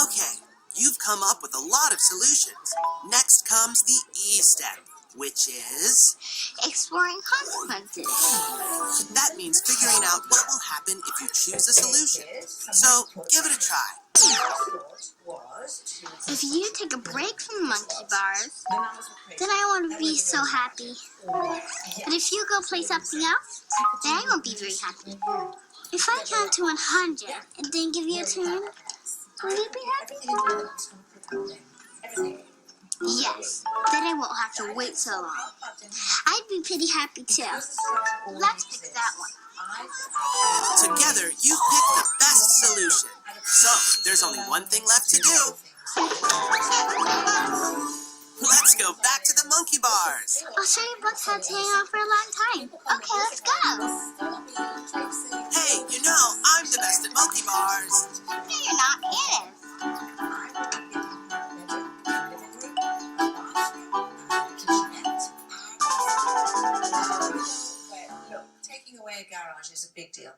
Okay, you've come up with a lot of solutions. Next comes the E step, which is... Exploring consequences. That means figuring out what will happen if you choose a solution. So, give it a try. If you take a break from monkey bars, then I won't be so happy. But if you go play something else, then I won't be very happy. If I count to 100 and then give you a turn, will you be happy? Yes, then I won't have to wait so long. I'd be pretty happy too. Let's pick that one. Together, you picked the best solution. So, there's only one thing left to do. Let's go back to the monkey bars. I'll show you books how to hang on for a long time. Okay, let's go. Hey, you know, I'm the best at monkey bars. No, you're not. It is. Look, taking away a garage is a big deal.